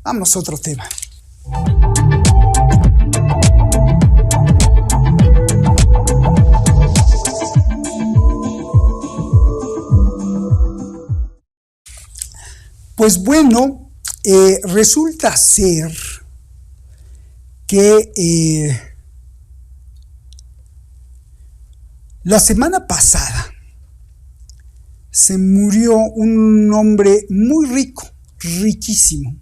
Vámonos a otro tema. Pues bueno, resulta ser que la semana pasada se murió un hombre muy rico, riquísimo,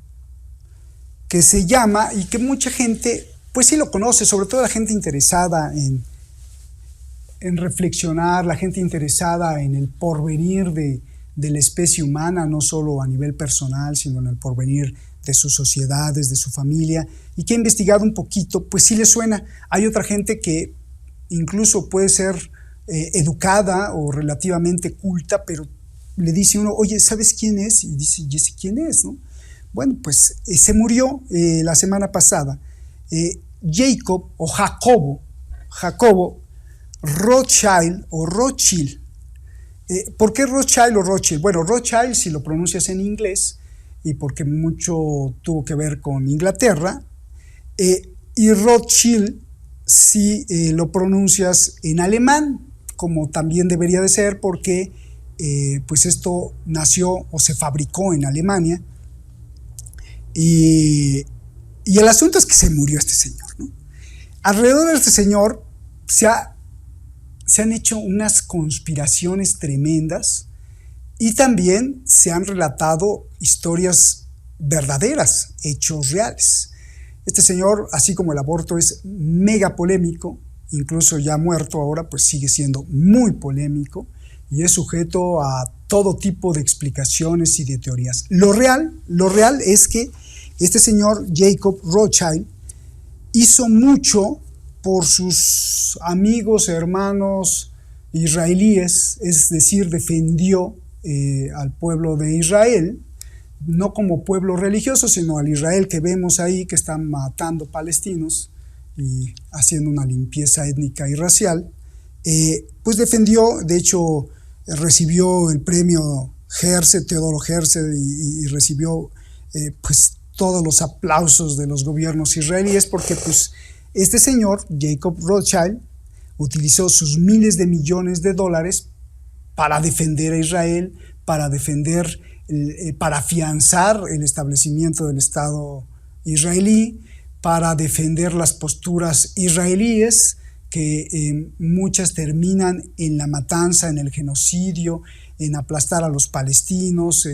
que se llama, y que mucha gente, pues sí lo conoce, sobre todo la gente interesada en reflexionar, la gente interesada en el porvenir de la especie humana, no solo a nivel personal, sino en el porvenir de sus sociedades, de su familia, y que ha investigado un poquito, pues sí le suena. Hay otra gente que incluso puede ser educada o relativamente culta, pero le dice uno, oye, ¿sabes quién es? Y dice, ¿y ese quién es? ¿No? Bueno, pues se murió la semana pasada Jacobo Rothschild o Rothschild. ¿Por qué Rothschild o Rothschild? Bueno, Rothschild si lo pronuncias en inglés, y porque mucho tuvo que ver con Inglaterra, y Rothschild si lo pronuncias en alemán, como también debería de ser, porque pues esto nació o se fabricó en Alemania, y el asunto es que se murió este señor, ¿no? Alrededor de este señor se han hecho unas conspiraciones tremendas, y también se han relatado historias verdaderas, hechos reales. Este señor, así como el aborto es mega polémico, incluso ya muerto ahora, pues sigue siendo muy polémico y es sujeto a todo tipo de explicaciones y de teorías. Lo real es que este señor Jacob Rothschild hizo mucho por sus amigos, hermanos israelíes, es decir, defendió al pueblo de Israel, no como pueblo religioso, sino al Israel que vemos ahí, que están matando palestinos y haciendo una limpieza étnica y racial. Pues defendió, de hecho recibió el premio Teodoro Herzl, y recibió pues todos los aplausos de los gobiernos israelíes, porque pues este señor, Jacob Rothschild, utilizó sus miles de millones de dólares para defender a Israel, para afianzar el establecimiento del Estado israelí, para defender las posturas israelíes, que muchas terminan en la matanza, en el genocidio, en aplastar a los palestinos.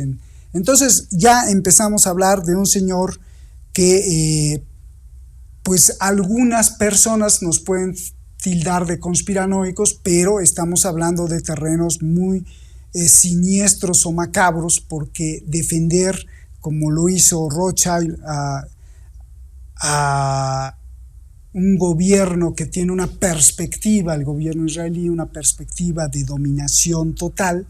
Entonces ya empezamos a hablar de un señor que pues algunas personas nos pueden tildar de conspiranoicos, pero estamos hablando de terrenos muy siniestros o macabros, porque defender, como lo hizo Rothschild, a un gobierno que tiene una perspectiva, el gobierno israelí, una perspectiva de dominación total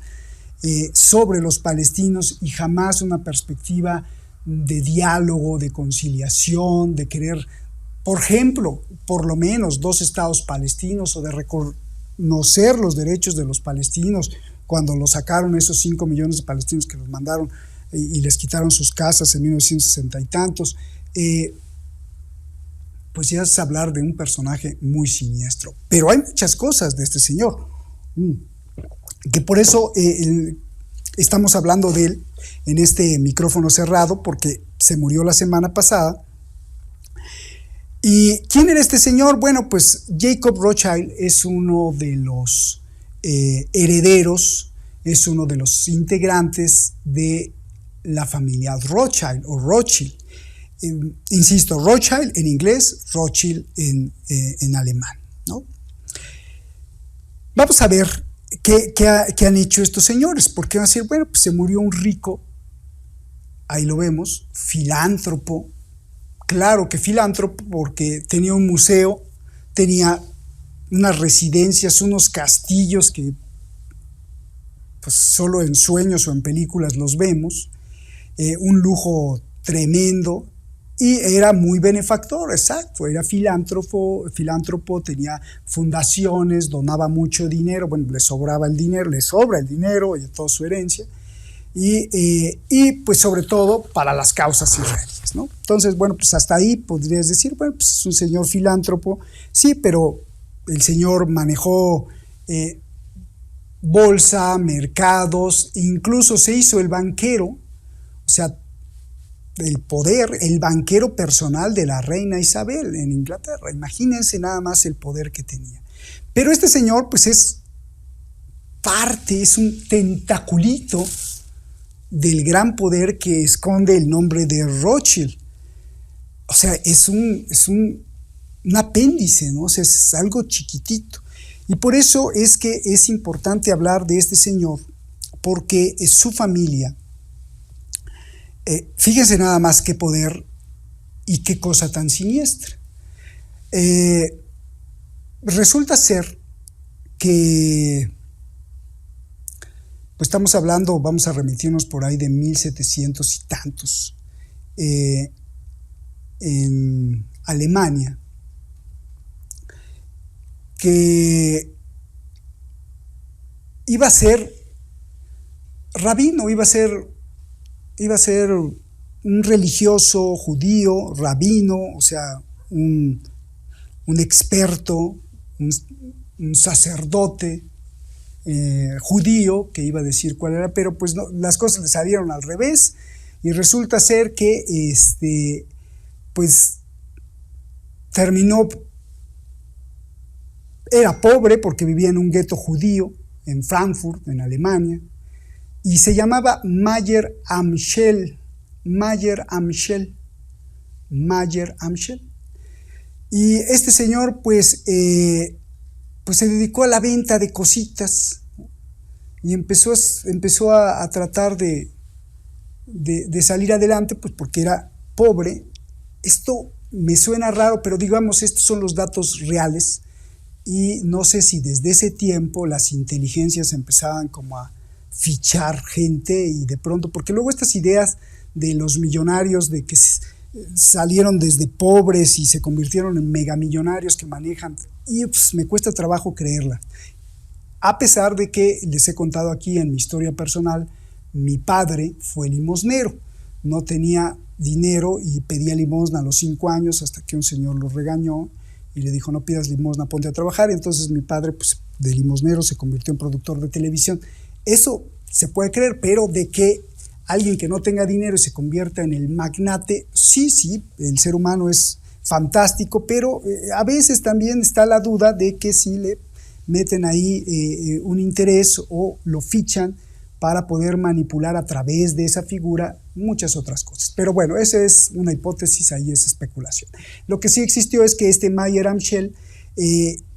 sobre los palestinos, y jamás una perspectiva de diálogo, de conciliación, de querer, por ejemplo, por lo menos 2 estados palestinos, o de reconocer los derechos de los palestinos cuando los sacaron esos 5 millones de palestinos que los mandaron y les quitaron sus casas en 1960 y tantos. Pues ya es hablar de un personaje muy siniestro. Pero hay muchas cosas de este señor, que por eso estamos hablando de él en este micrófono cerrado, porque se murió la semana pasada. ¿Y quién era este señor? Bueno, pues Jacob Rothschild es uno de los herederos, es uno de los integrantes de la familia Rothschild o Rothschild. Insisto, Rothschild en inglés, Rothschild en alemán, ¿no? Vamos a ver qué han hecho estos señores, porque van a decir, bueno, pues se murió un rico, ahí lo vemos, filántropo. Claro que filántropo, porque tenía un museo, tenía unas residencias, unos castillos que pues solo en sueños o en películas los vemos, un lujo tremendo, y era muy benefactor, exacto, era filántropo, tenía fundaciones, donaba mucho dinero, bueno, le sobra el dinero y toda su herencia, y pues sobre todo para las causas israelíes, ¿no? Entonces, bueno, pues hasta ahí podrías decir, bueno, pues es un señor filántropo, sí, pero el señor manejó bolsa, mercados, incluso se hizo el banquero, o sea, el poder, el banquero personal de la reina Isabel en Inglaterra. Imagínense nada más el poder que tenía. Pero este señor, pues es parte, es un tentaculito del gran poder que esconde el nombre de Rothschild. O sea, es un apéndice, ¿no? O sea, es algo chiquitito. Y por eso es que es importante hablar de este señor, porque su familia, fíjense nada más qué poder y qué cosa tan siniestra. Resulta ser que, pues estamos hablando, vamos a remitirnos por ahí de 1700 y tantos, en Alemania, que iba a ser rabino, iba a ser un religioso judío, rabino, o sea, un experto, un sacerdote judío que iba a decir cuál era, pero pues no, las cosas le salieron al revés y resulta ser que pues terminó, era pobre porque vivía en un gueto judío en Frankfurt, en Alemania, y se llamaba Mayer Amschel. Y este señor pues se dedicó a la venta de cositas y empezó a tratar de salir adelante, pues porque era pobre. Esto me suena raro, pero digamos, estos son los datos reales y no sé si desde ese tiempo las inteligencias empezaban como a fichar gente y de pronto, porque luego estas ideas de los millonarios de que salieron desde pobres y se convirtieron en megamillonarios que manejan, y pues, me cuesta trabajo creerla. A pesar de que les he contado aquí en mi historia personal, mi padre fue limosnero, no tenía dinero y pedía limosna a los 5 años hasta que un señor lo regañó y le dijo: no pidas limosna, ponte a trabajar. Y entonces mi padre, pues, de limosnero se convirtió en productor de televisión. Eso se puede creer, pero de que alguien que no tenga dinero y se convierta en el magnate, sí, el ser humano es fantástico, pero a veces también está la duda de que si le meten ahí un interés o lo fichan para poder manipular a través de esa figura muchas otras cosas. Pero bueno, esa es una hipótesis, ahí es especulación. Lo que sí existió es que este Mayer Amschel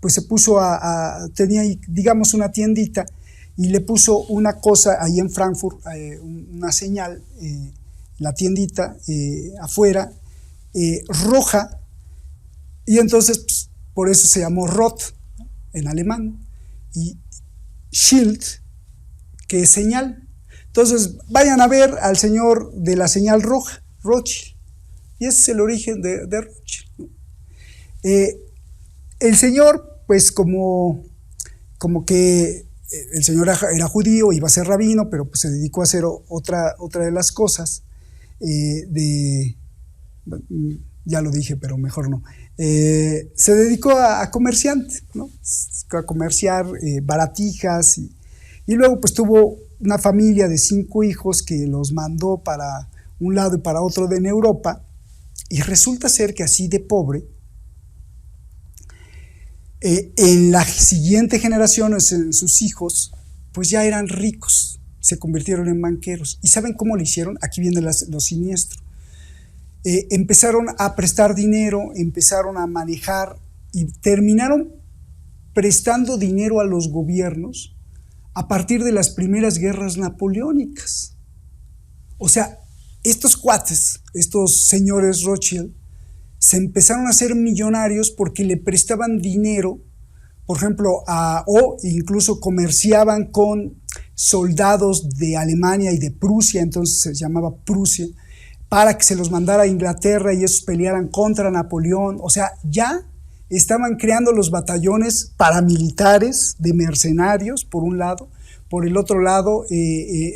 pues se puso tenía, digamos, una tiendita y le puso una cosa ahí en Frankfurt, una señal, la tiendita afuera, roja, y entonces pues, por eso se llamó Roth en alemán, y Schild, que es señal. Entonces vayan a ver al señor de la señal roja, Rothschild, y ese es el origen de Rothschild. El señor, pues como que el señor era judío, iba a ser rabino, pero pues se dedicó a hacer otra de las cosas, ya lo dije, pero mejor no. Se dedicó a comerciante, ¿no? A comerciar baratijas y luego pues tuvo una familia de 5 hijos que los mandó para un lado y para otro en Europa, y resulta ser que así de pobre, en la siguiente generación, en sus hijos, pues ya eran ricos, se convirtieron en banqueros. ¿Y saben cómo lo hicieron? Aquí viene lo siniestro. Empezaron a prestar dinero, empezaron a manejar y terminaron prestando dinero a los gobiernos a partir de las primeras guerras napoleónicas. O sea, estos cuates, estos señores Rothschild, se empezaron a hacer millonarios porque le prestaban dinero, por ejemplo, o incluso comerciaban con soldados de Alemania y de Prusia, entonces se llamaba Prusia, para que se los mandara a Inglaterra y esos pelearan contra Napoleón. O sea, ya estaban creando los batallones paramilitares de mercenarios, por un lado, Por el otro lado,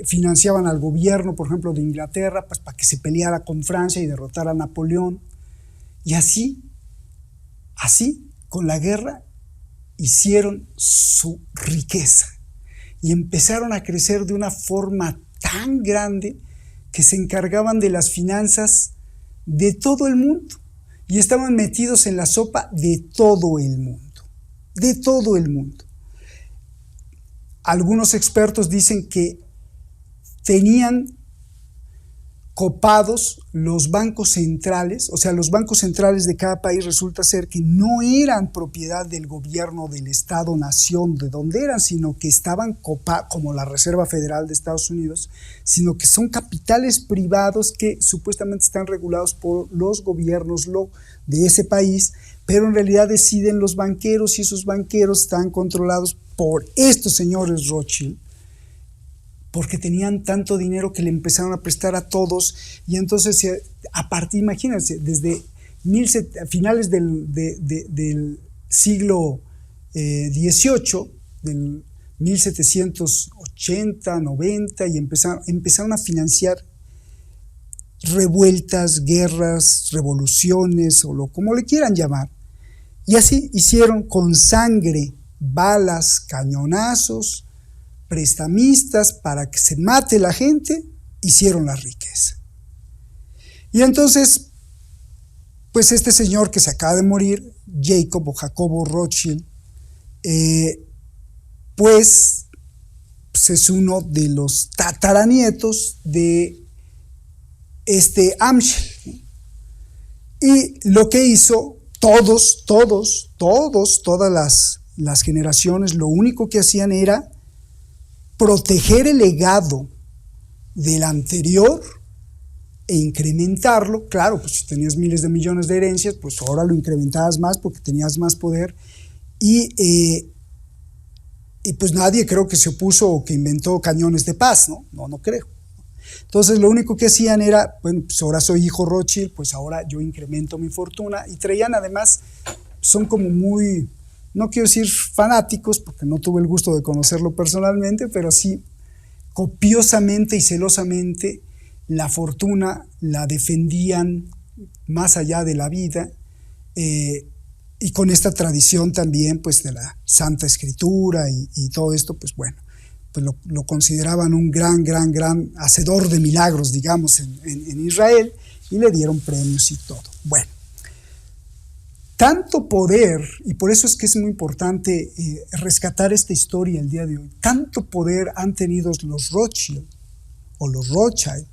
financiaban al gobierno, por ejemplo, de Inglaterra, pues, para que se peleara con Francia y derrotara a Napoleón. Y así, con la guerra, hicieron su riqueza y empezaron a crecer de una forma tan grande que se encargaban de las finanzas de todo el mundo y estaban metidos en la sopa de todo el mundo, de todo el mundo. Algunos expertos dicen que tenían copados los bancos centrales, o sea, los bancos centrales de cada país resulta ser que no eran propiedad del gobierno del estado-nación de donde eran, sino que estaban copados, como la Reserva Federal de Estados Unidos, sino que son capitales privados que supuestamente están regulados por los gobiernos de ese país, pero en realidad deciden los banqueros y esos banqueros están controlados por estos señores Rothschild, porque tenían tanto dinero que le empezaron a prestar a todos y entonces imagínense, desde finales del siglo XVIII, del 1780, 90, y empezaron a financiar revueltas, guerras, revoluciones o como le quieran llamar. Y así hicieron con sangre, balas, cañonazos, prestamistas para que se mate la gente, hicieron la riqueza. Y entonces, pues este señor que se acaba de morir, Jacobo Rothschild, pues es uno de los tataranietos de este Amschel. Y lo que hizo, todas las generaciones, lo único que hacían era proteger el legado del anterior e incrementarlo. Claro, pues si tenías miles de millones de herencias, pues ahora lo incrementabas más porque tenías más poder y pues nadie creo que se opuso o que inventó cañones de paz, no creo. Entonces lo único que hacían era, bueno, pues ahora soy hijo Rothschild, pues ahora yo incremento mi fortuna, y traían además, son como muy, no quiero decir fanáticos, porque no tuve el gusto de conocerlo personalmente, pero sí copiosamente y celosamente la fortuna la defendían más allá de la vida, y con esta tradición también pues de la Santa Escritura y todo esto, pues bueno, pues lo consideraban un gran hacedor de milagros, digamos, en Israel, y le dieron premios y todo. Bueno, tanto poder, y por eso es que es muy importante rescatar esta historia el día de hoy, tanto poder han tenido los Rothschild o los Rothschild,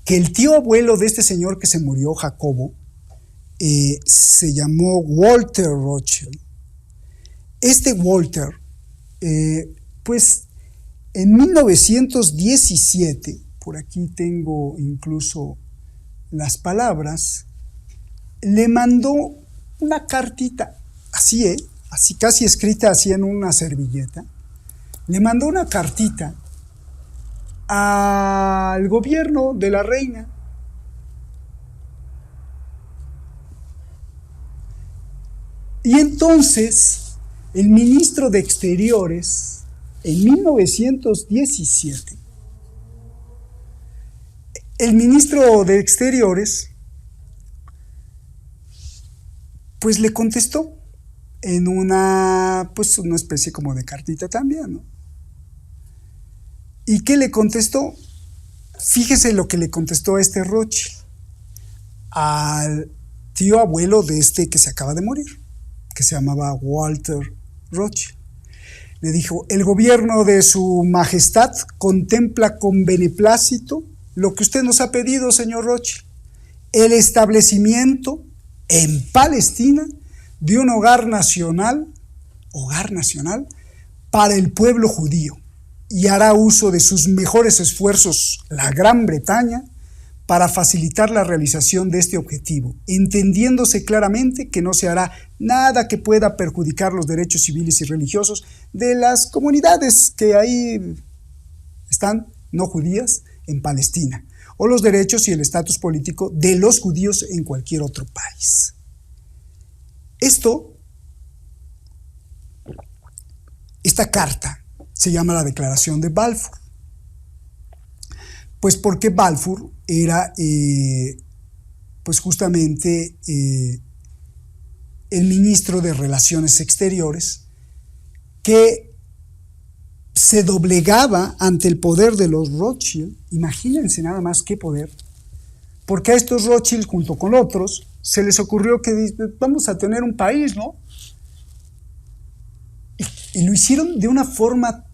que el tío abuelo de este señor que se murió, Jacobo, se llamó Walter Rothschild. Este Walter, pues en 1917, por aquí tengo incluso las palabras, le mandó una cartita, así casi escrita así en una servilleta, le mandó una cartita al gobierno de la reina. Y entonces el ministro de Exteriores, en 1917, el ministro de Exteriores pues le contestó en una especie como de cartita también, ¿no? ¿Y qué le contestó? Fíjese lo que le contestó a este Rothschild, al tío abuelo de este que se acaba de morir, que se llamaba Walter Rothschild. Le dijo: el gobierno de su majestad contempla con beneplácito lo que usted nos ha pedido, señor Rothschild, el establecimiento en Palestina de un hogar nacional para el pueblo judío, y hará uso de sus mejores esfuerzos la Gran Bretaña para facilitar la realización de este objetivo, entendiéndose claramente que no se hará nada que pueda perjudicar los derechos civiles y religiosos de las comunidades que ahí están, no judías, en Palestina, o los derechos y el estatus político de los judíos en cualquier otro país. Esta carta se llama la Declaración de Balfour. Pues porque Balfour era pues justamente el ministro de Relaciones Exteriores que se doblegaba ante el poder de los Rothschild. Imagínense nada más qué poder, porque a estos Rothschild junto con otros se les ocurrió que vamos a tener un país, ¿no? Y lo hicieron de una forma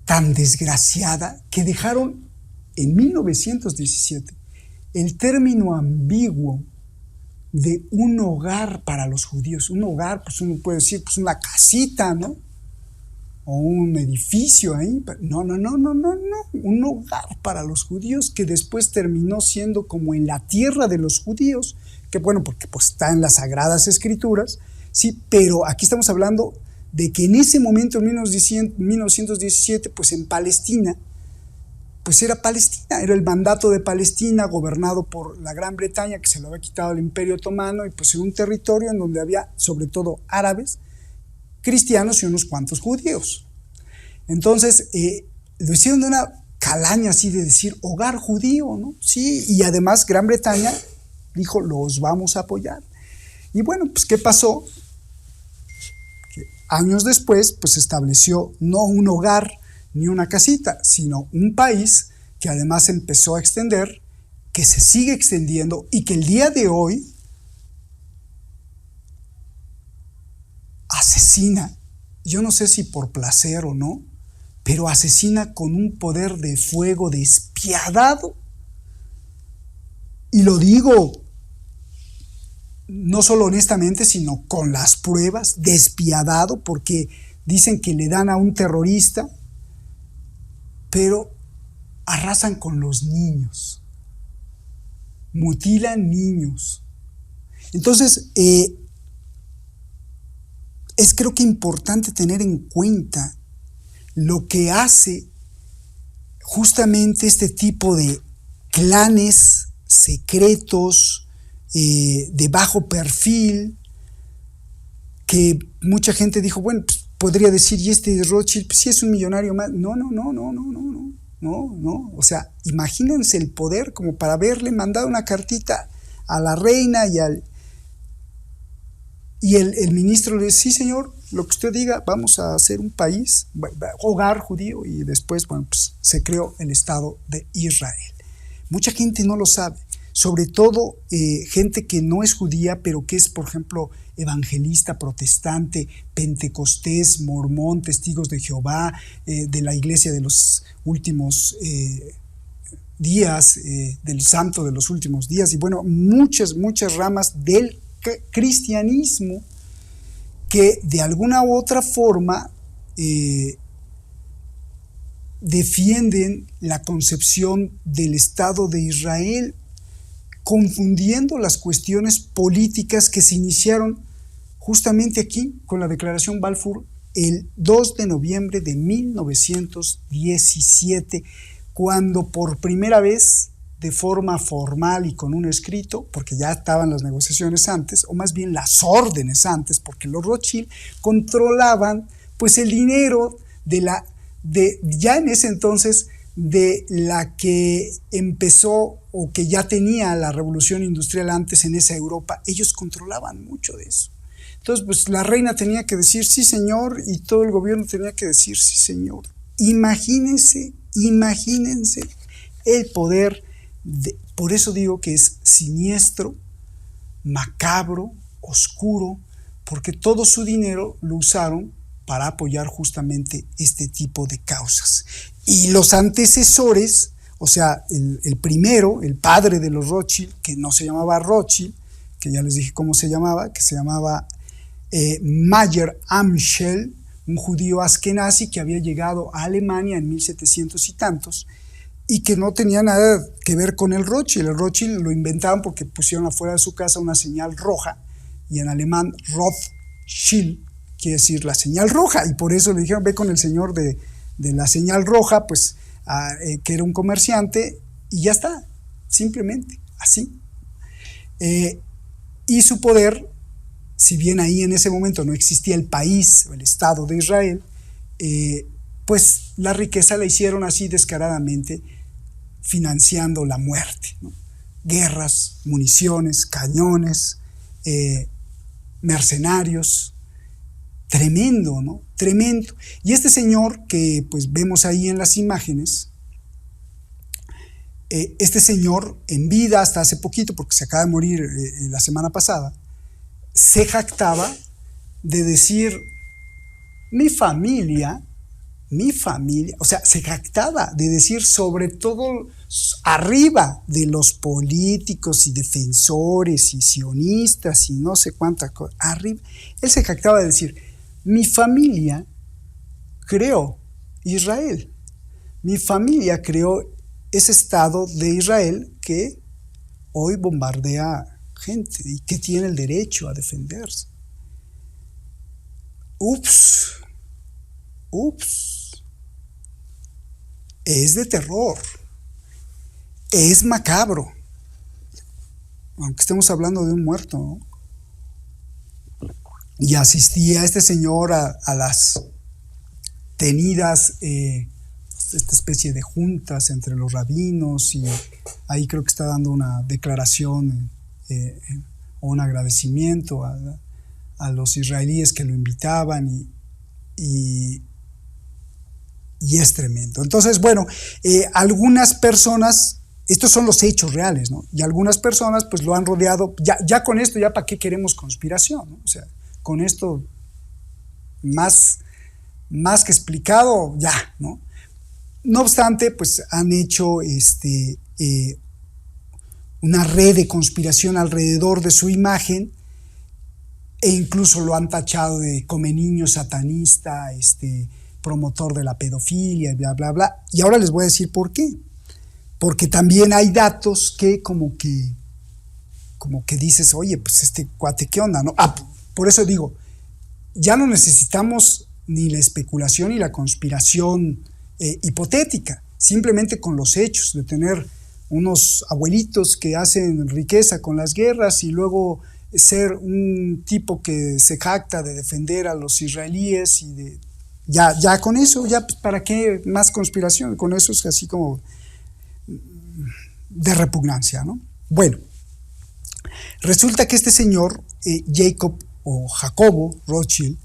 tan desgraciada que dejaron en 1917 el término ambiguo de un hogar para los judíos. Un hogar, pues uno puede decir, pues una casita, ¿no? O un edificio ahí. No. Un hogar para los judíos que después terminó siendo como en la tierra de los judíos, que bueno, porque pues está en las Sagradas Escrituras, sí, pero aquí estamos hablando de que en ese momento, en 1917, pues en Palestina, pues era Palestina, era el mandato de Palestina gobernado por la Gran Bretaña, que se lo había quitado el Imperio Otomano, y pues era un territorio en donde había sobre todo árabes, cristianos y unos cuantos judíos. Entonces, lo hicieron de una calaña así de decir hogar judío, ¿no? Sí, y además Gran Bretaña dijo, los vamos a apoyar. Y bueno, pues ¿qué pasó? Que años después, pues se estableció no un hogar ni una casita, sino un país que además empezó a extender, que se sigue extendiendo y que el día de hoy asesina, yo no sé si por placer o no, pero asesina con un poder de fuego despiadado. Y lo digo no solo honestamente, sino con las pruebas, despiadado, porque dicen que le dan a un terrorista, pero arrasan con los niños, mutilan niños. Entonces, es creo que importante tener en cuenta lo que hace justamente este tipo de clanes secretos, de bajo perfil, que mucha gente dijo, bueno, pues podría decir, y este Rothschild, pues sí es un millonario más. No, o sea, imagínense el poder como para haberle mandado una cartita a la reina y el ministro le dice, sí señor, lo que usted diga, vamos a hacer un país, hogar judío, y después, bueno, pues se creó el Estado de Israel. Mucha gente no lo sabe, sobre todo gente que no es judía, pero que es, por ejemplo, evangelista, protestante, pentecostés, mormón, testigos de Jehová, de la iglesia de los últimos días, del santo de los últimos días, y bueno, muchas ramas del cristianismo que de alguna u otra forma defienden la concepción del Estado de Israel, confundiendo las cuestiones políticas que se iniciaron justamente aquí con la Declaración Balfour el 2 de noviembre de 1917, cuando por primera vez, de forma formal y con un escrito, porque ya estaban las negociaciones antes, o más bien las órdenes antes, porque los Rothschild controlaban pues el dinero ya en ese entonces de la que empezó o que ya tenía la revolución industrial antes en esa Europa. Ellos controlaban mucho de eso. Entonces, pues la reina tenía que decir sí señor y todo el gobierno tenía que decir sí señor. Imagínense el poder. Por eso digo que es siniestro, macabro, oscuro, porque todo su dinero lo usaron para apoyar justamente este tipo de causas. Y los antecesores, o sea, el primero, el padre de los Rothschild, que no se llamaba Rothschild, que ya les dije cómo se llamaba, que se llamaba Mayer Amschel, un judío askenazi que había llegado a Alemania en 1700 y tantos, y que no tenía nada que ver con el Rothschild. El Rothschild lo inventaron porque pusieron afuera de su casa una señal roja, y en alemán Rothschild quiere decir la señal roja, y por eso le dijeron, ve con el señor de la señal roja, pues que era un comerciante, y ya está, simplemente así. Y su poder si bien ahí en ese momento no existía el país o el Estado de Israel, pues la riqueza la hicieron así descaradamente, financiando la muerte, ¿no? Guerras, municiones, cañones, mercenarios, tremendo, ¿no? Tremendo. Y este señor que pues vemos ahí en las imágenes, este señor en vida hasta hace poquito, porque se acaba de morir la semana pasada, se jactaba de decir, mi familia, o sea, se jactaba de decir, sobre todo arriba de los políticos y defensores y sionistas y no sé cuántas cosas, arriba, él se jactaba de decir, mi familia creó Israel, mi familia creó ese Estado de Israel que hoy bombardea gente y que tiene el derecho a defenderse. Ups, es de terror, es macabro, aunque estemos hablando de un muerto, ¿no? Y asistía este señor a las tenidas, esta especie de juntas entre los rabinos, y ahí creo que está dando una declaración o un agradecimiento a los israelíes que lo invitaban, y es tremendo. Entonces, bueno, algunas personas, estos son los hechos reales, ¿no? Y algunas personas pues lo han rodeado, ya con esto, ya para qué queremos conspiración, ¿no? O sea, con esto más que explicado, ya, ¿no? No obstante, pues han hecho una red de conspiración alrededor de su imagen, e incluso lo han tachado de come niño satanista, promotor de la pedofilia, bla, bla, bla. Y ahora les voy a decir por qué. Porque también hay datos que como que dices, oye, pues este cuate, ¿qué onda, no? Por eso digo, ya no necesitamos ni la especulación ni la conspiración hipotética, simplemente con los hechos de tener unos abuelitos que hacen riqueza con las guerras y luego ser un tipo que se jacta de defender a los israelíes y ya con eso, ya para qué más conspiración, con eso es así como de repugnancia, ¿no? Bueno, resulta que este señor, Jacobo Rothschild,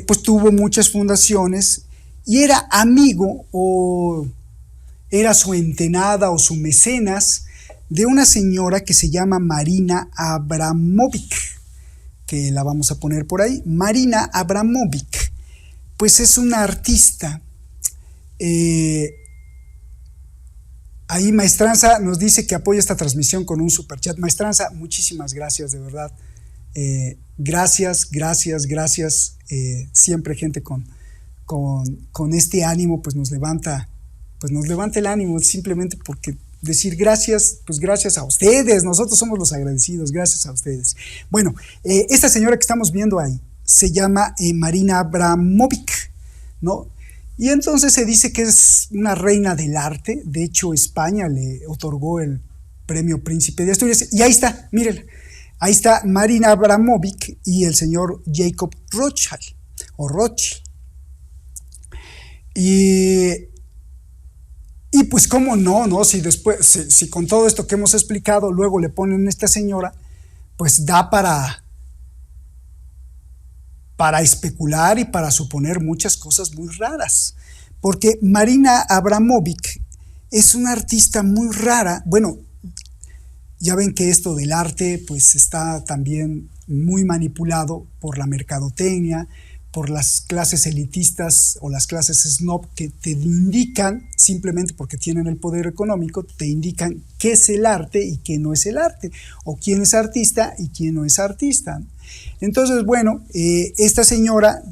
pues tuvo muchas fundaciones y era amigo o era su entenada o su mecenas de una señora que se llama Marina Abramovic, que la vamos a poner por ahí. Marina Abramovic, pues es una artista. Ahí Maestranza nos dice que apoya esta transmisión con un superchat. Maestranza, muchísimas gracias, de verdad. Gracias. Siempre gente con este ánimo pues nos levanta el ánimo, simplemente porque decir gracias, pues gracias a ustedes, nosotros somos los agradecidos, gracias a ustedes. Bueno, esta señora que estamos viendo ahí se llama Marina Abramovic, ¿no? Y entonces se dice que es una reina del arte. De hecho, España le otorgó el premio Príncipe de Asturias. Y ahí está, mírenla. Ahí está Marina Abramovic y el señor Jacob Rothschild, o Rothschild. Y pues cómo no, si después, si con todo esto que hemos explicado, luego le ponen a esta señora, pues da para especular y para suponer muchas cosas muy raras, porque Marina Abramovic es una artista muy rara. Bueno, ya ven que esto del arte pues está también muy manipulado por la mercadotecnia, por las clases elitistas o las clases snob, que te indican, simplemente porque tienen el poder económico, te indican qué es el arte y qué no es el arte, o quién es artista y quién no es artista. Entonces, bueno, esta señora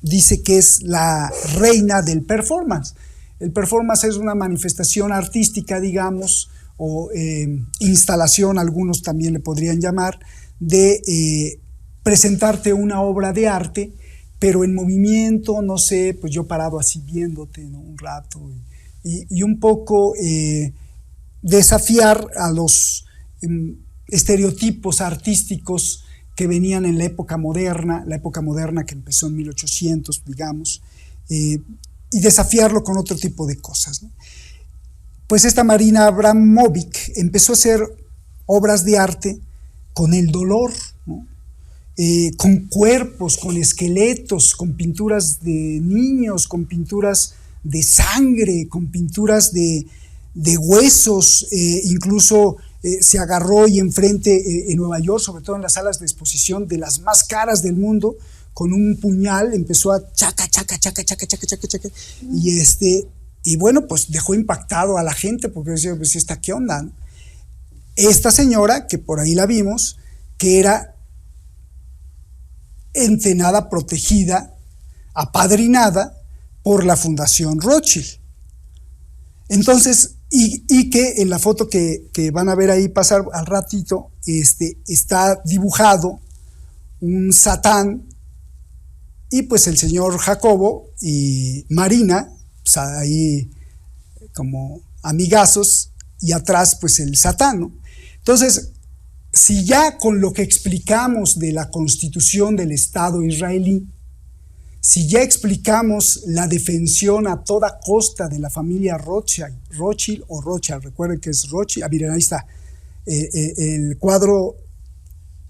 dice que es la reina del performance. El performance es una manifestación artística, digamos, o instalación, algunos también le podrían llamar, de presentarte una obra de arte, pero en movimiento, no sé, pues yo parado así viéndote, ¿no? Un rato, y un poco desafiar a los estereotipos artísticos que venían en la época moderna que empezó en 1800, digamos, y desafiarlo con otro tipo de cosas, ¿no? Pues esta Marina Abramovic empezó a hacer obras de arte con el dolor, ¿no? Con cuerpos, con esqueletos, con pinturas de niños, con pinturas de sangre, con pinturas de huesos, incluso se agarró y enfrente en Nueva York, sobre todo en las salas de exposición de las más caras del mundo, con un puñal empezó a chaca, y bueno, pues dejó impactado a la gente, porque decía, pues ¿esta qué onda, no? Esta señora, que por ahí la vimos, que era entrenada, protegida, apadrinada por la Fundación Rothschild. Entonces, y que en la foto que van a ver ahí pasar al ratito, está dibujado un Satán, y pues el señor Jacobo y Marina, pues ahí como amigazos, y atrás pues el Satán, ¿no? Entonces, si ya con lo que explicamos de la constitución del Estado israelí, si ya explicamos la defensión a toda costa de la familia Rothschild, recuerden que es Rothschild, miren, ahí está, el cuadro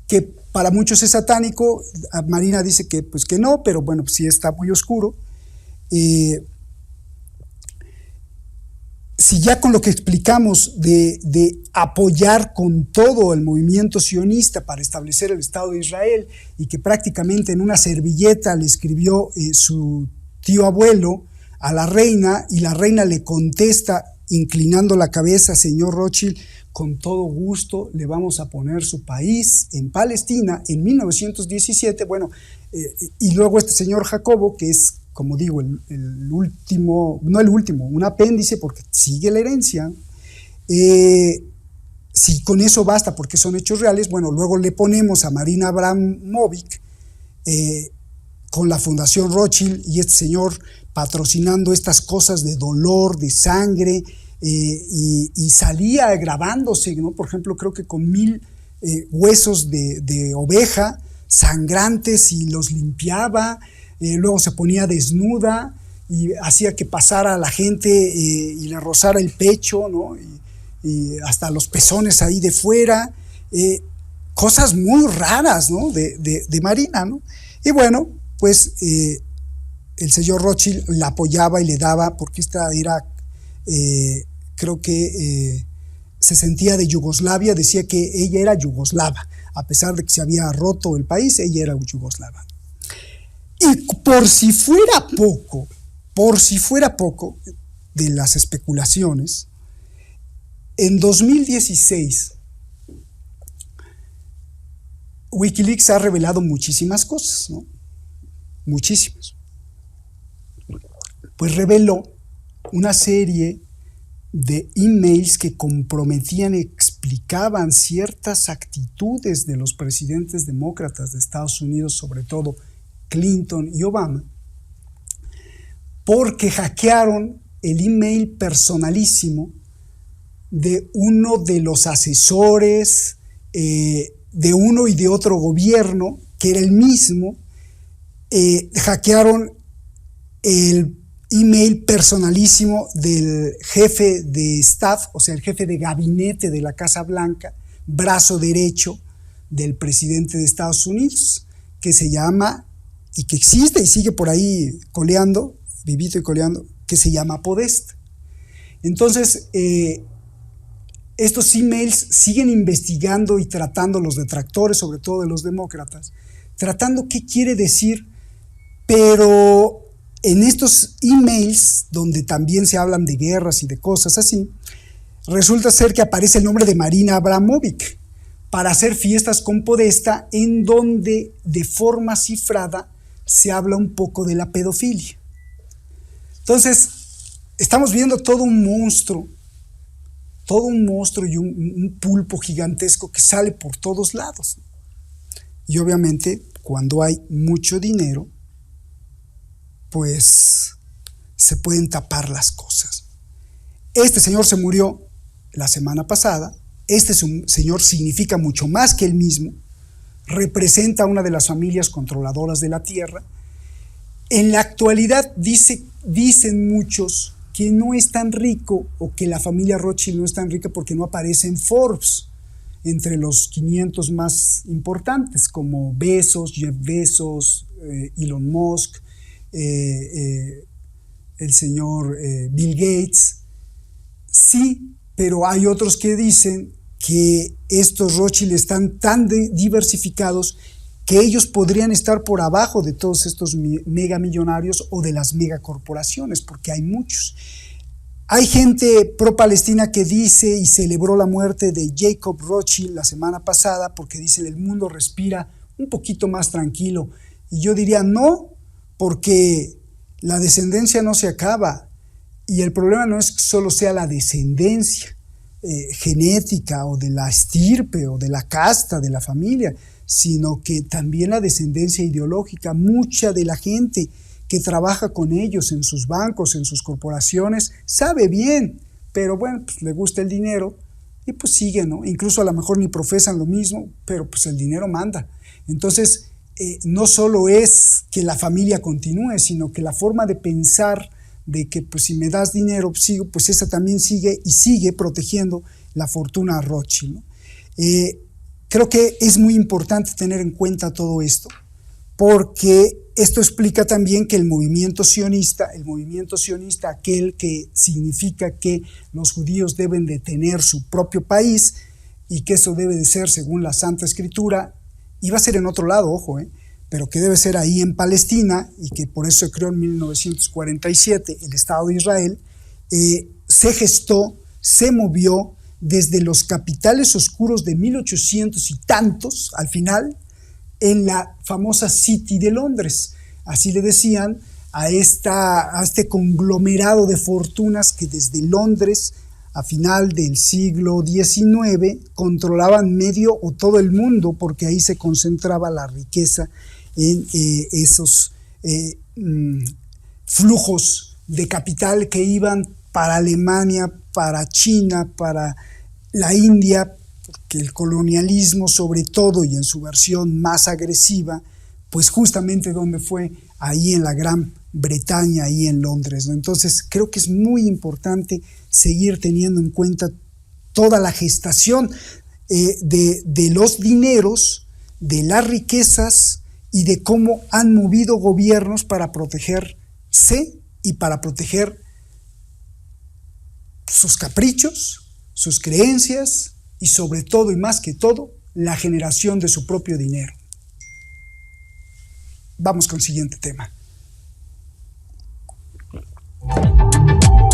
que para muchos es satánico, Marina dice que pues que no, pero bueno, pues sí está muy oscuro. Si ya con lo que explicamos de apoyar con todo el movimiento sionista para establecer el Estado de Israel, y que prácticamente en una servilleta le escribió su tío abuelo a la reina, y la reina le contesta inclinando la cabeza: señor Rothschild, con todo gusto le vamos a poner su país en Palestina en 1917, bueno, y luego este señor Jacobo, que es, como digo, el último, no el último, un apéndice, porque sigue la herencia, si con eso basta, porque son hechos reales, bueno, luego le ponemos a Marina Abramovic con la Fundación Rothschild, y este señor patrocinando estas cosas de dolor, de sangre, y salía grabándose, ¿no? Por ejemplo, creo que con 1000 huesos de oveja sangrantes, y los limpiaba. Luego se ponía desnuda y hacía que pasara a la gente y le rozara el pecho, ¿no? Y hasta los pezones ahí de fuera, cosas muy raras, ¿no? de Marina, ¿no? Y bueno, pues el señor Rothschild la apoyaba y le daba, porque esta era, creo que se sentía de Yugoslavia, decía que ella era yugoslava, a pesar de que se había roto el país, ella era yugoslava. Y por si fuera poco de las especulaciones, en 2016 Wikileaks ha revelado muchísimas cosas, ¿no? Muchísimas. Pues reveló una serie de emails que comprometían, explicaban ciertas actitudes de los presidentes demócratas de Estados Unidos, sobre todo Clinton y Obama, porque hackearon el email personalísimo de uno de los asesores de uno y de otro gobierno, que era el mismo. Hackearon el email personalísimo del jefe de staff, o sea, el jefe de gabinete de la Casa Blanca, brazo derecho del presidente de Estados Unidos, que se llama, y que existe y sigue por ahí coleando, vivito y coleando, que se llama Podesta. Entonces, estos emails siguen investigando y tratando los detractores, sobre todo de los demócratas, tratando qué quiere decir, pero en estos emails, donde también se hablan de guerras y de cosas así, resulta ser que aparece el nombre de Marina Abramovic para hacer fiestas con Podesta, en donde de forma cifrada se habla un poco de la pedofilia. Entonces, estamos viendo todo un monstruo y un pulpo gigantesco que sale por todos lados. Y obviamente, cuando hay mucho dinero, pues se pueden tapar las cosas. Este señor se murió la semana pasada. Este señor significa mucho más que él mismo, representa a una de las familias controladoras de la tierra. En la actualidad dicen muchos que no es tan rico, o que la familia Rothschild no es tan rica porque no aparece en Forbes entre los 500 más importantes, como Bezos, Jeff Bezos, Elon Musk, el señor Bill Gates. Sí, pero hay otros que dicen que estos Rothschild están tan diversificados que ellos podrían estar por abajo de todos estos megamillonarios o de las megacorporaciones, porque hay muchos. Hay gente pro-palestina que dice y celebró la muerte de Jacob Rothschild la semana pasada porque dice el mundo respira un poquito más tranquilo. Y yo diría no, porque la descendencia no se acaba. Y el problema no es que solo sea la descendencia genética o de la estirpe o de la casta de la familia, sino que también la descendencia ideológica. Mucha de la gente que trabaja con ellos en sus bancos, en sus corporaciones, sabe bien, pero bueno, pues le gusta el dinero y pues sigue, ¿no? Incluso a lo mejor ni profesan lo mismo, pero pues el dinero manda. Entonces, no solo es que la familia continúe, sino que la forma de pensar de que pues si me das dinero, sigo, pues esa también sigue y sigue protegiendo la fortuna Rothschild, ¿no? Creo que es muy importante tener en cuenta todo esto, porque esto explica también que el movimiento sionista, aquel que significa que los judíos deben de tener su propio país y que eso debe de ser según la Santa Escritura, y va a ser en otro lado, ojo, pero que debe ser ahí en Palestina, y que por eso se creó en 1947 el Estado de Israel, se gestó, se movió desde los capitales oscuros de 1800 y tantos, al final, en la famosa City de Londres. Así le decían a este conglomerado de fortunas que desde Londres, a final del siglo XIX, controlaban medio o todo el mundo, porque ahí se concentraba la riqueza en esos flujos de capital que iban para Alemania, para China, para la India, porque el colonialismo, sobre todo y en su versión más agresiva, pues justamente donde fue, ahí en la Gran Bretaña, ahí en Londres, ¿no? Entonces creo que es muy importante seguir teniendo en cuenta toda la gestación de los dineros, de las riquezas y de cómo han movido gobiernos para protegerse y para proteger sus caprichos, sus creencias y sobre todo y más que todo, la generación de su propio dinero. Vamos con el siguiente tema.